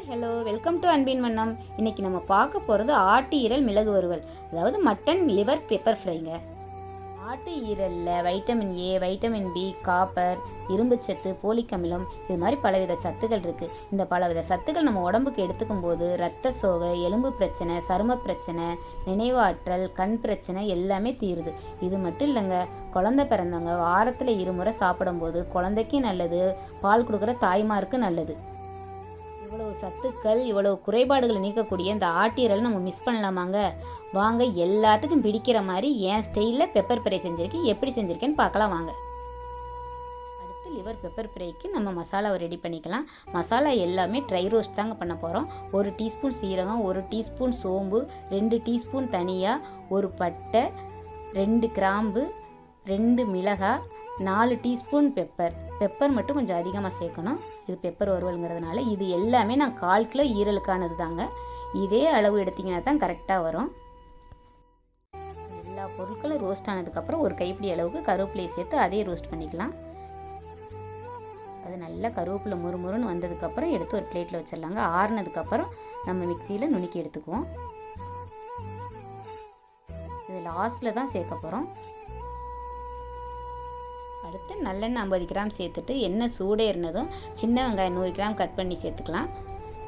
Hi hello welcome to அன்பின் வண்ணம். இன்றைக்கி நம்ம பார்க்க போகிறது ஆட்டு ஈரல் மிளகு வறுவல், அதாவது மட்டன் லிவர் பெப்பர் ஃப்ரைங்க. ஆட்டு ஈரலில் vitamin A, vitamin B, copper, இரும்புச்சத்து, போலிக் அமிலம், இது மாதிரி பலவித சத்துக்கள் இருக்குது. இந்த பலவித சத்துக்கள் நம்ம உடம்புக்கு எடுத்துக்கும் போது இரத்த சோகை, எலும்பு பிரச்சனை, சரும பிரச்சனை, நினைவாற்றல், கண் பிரச்சனை எல்லாமே தீருது. இது மட்டும் இல்லைங்க, குழந்தை பிறந்தவங்க வாரத்தில் 2 முறை சாப்பிடும்போது குழந்தைக்கும் நல்லது, பால் கொடுக்குற தாய்மாருக்கு நல்லது. இவ்வளவு சத்துக்கள், இவ்வளவு குறைபாடுகளை நீக்கக்கூடிய இந்த ஆட்டீரல் நம்ம மிஸ் பண்ணலாமாங்க? வாங்க எல்லாத்துக்கும் பிடிக்கிற மாதிரி என் ஸ்டைலில் பெப்பர் ஃப்ரை செஞ்சுருக்கேன். எப்படி செஞ்சுருக்கேன்னு பார்க்கலாம் வாங்க. அடுத்து லிவர் பெப்பர் ஃப்ரைக்கு நம்ம மசாலாவை ரெடி பண்ணிக்கலாம். மசாலா எல்லாமே ட்ரை ரோஸ்ட் தாங்க பண்ண போகிறோம். 1 டீஸ்பூன் சீரகம், 1 டீஸ்பூன் சோம்பு, 2 டீஸ்பூன் தனியா, 1 பட்டை, 2 கிராம்பு, 2 மிளகாய், 4 டீஸ்பூன் பெப்பர் மட்டும் கொஞ்சம் அதிகமாக சேர்க்கணும். இது பெப்பர் வறுவலுங்கிறதுனால இது எல்லாமே நான் 1/4 கிலோ ஈரலுக்கானது தாங்க. இதே அளவு எடுத்திங்கன்னா தான் கரெக்டாக வரும். எல்லா பொருட்களும் ரோஸ்ட் ஆனதுக்கப்புறம் 1 கைப்பிடி அளவுக்கு கருவேப்பிலையை சேர்த்து அதே ரோஸ்ட் பண்ணிக்கலாம். அது நல்லா கருவேப்பிலை முறுமுறுன்னு வந்ததுக்கப்புறம் எடுத்து ஒரு பிளேட்டில் வச்சிடலாங்க. ஆறுனதுக்கப்புறம் நம்ம மிக்சியில் நுணுக்கி எடுத்துக்குவோம். இது லாஸ்ட்டில் தான் சேர்க்க போகிறோம். அடுத்து நல்லெண்ணெய் 50 கிராம் சேர்த்துட்டு எண்ணெய் சூடேறினதும் சின்ன வெங்காயம் 100 கிராம் கட் பண்ணி சேர்த்துக்கலாம்.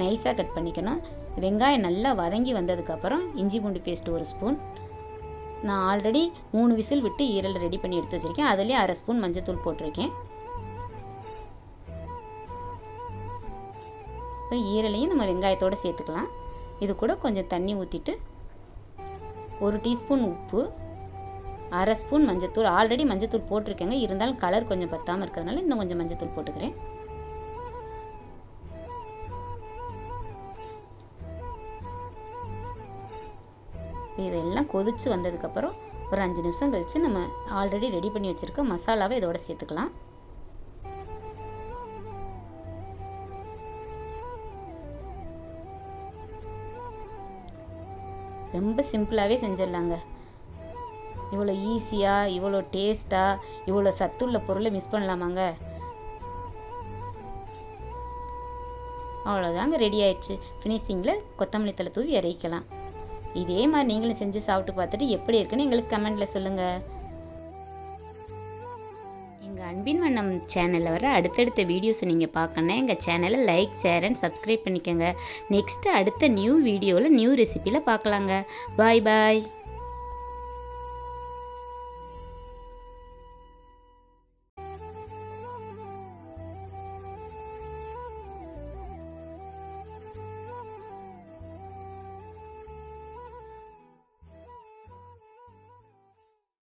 நைஸாக கட் பண்ணிக்கணும். வெங்காயம் நல்லா வதங்கி வந்ததுக்கப்புறம் இஞ்சி பூண்டு பேஸ்ட் 1 ஸ்பூன். நான் ஆல்ரெடி 3 விசில் விட்டு ஈரல் ரெடி பண்ணி எடுத்து வச்சுருக்கேன். அதுலேயே 1/2 ஸ்பூன் மஞ்சத்தூள் போட்டிருக்கேன். இப்போ ஈரலையும் நம்ம வெங்காயத்தோடு சேர்த்துக்கலாம். இது கூட கொஞ்சம் தண்ணி ஊற்றிட்டு 1 டீஸ்பூன் உப்பு, 1/2 ஸ்பூன் மஞ்சத்தூள். ஆல்ரெடி மஞ்சத்தூள் போட்டிருக்கேங்க, இருந்தாலும் கலர் கொஞ்சம் பத்தாமல் இருக்கிறதுனால இன்னும் கொஞ்சம் மஞ்சத்தூள் போட்டுக்கிறேன். இதெல்லாம் கொதிச்சு வந்ததுக்கப்புறம் ஒரு 5 நிமிஷம் கழித்து நம்ம ஆல்ரெடி ரெடி பண்ணி வச்சுருக்க மசாலாவை இதோட சேர்த்துக்கலாம். ரொம்ப சிம்பிளாகவே செஞ்சிடலாங்க. இவ்வளோ ஈஸியாக, இவ்வளோ டேஸ்ட்டாக, இவ்வளோ சத்துள்ள பொருளை மிஸ் பண்ணலாமாங்க? அவ்வளோதாங்க, ரெடி ஆயிடுச்சு. ஃபினிஷிங்கில் கொத்தமல்லி தழை தூவி இறக்கலாம். இதே மாதிரி நீங்களும் செஞ்சு சாப்பிட்டு பார்த்துட்டு எப்படி இருக்குன்னு எங்களுக்கு கமெண்டில் சொல்லுங்கள். எங்கள் அன்பின் வண்ணம் சேனலில் வர அடுத்தடுத்த வீடியோஸை நீங்கள் பார்க்கணுன்னா எங்கள் சேனலை லைக், ஷேர் அண்ட் சப்ஸ்கிரைப் பண்ணிக்கோங்க. நெக்ஸ்ட்டு அடுத்த நியூ வீடியோவில் நியூ ரெசிப்பியில் பார்க்கலாங்க. பாய் பாய்.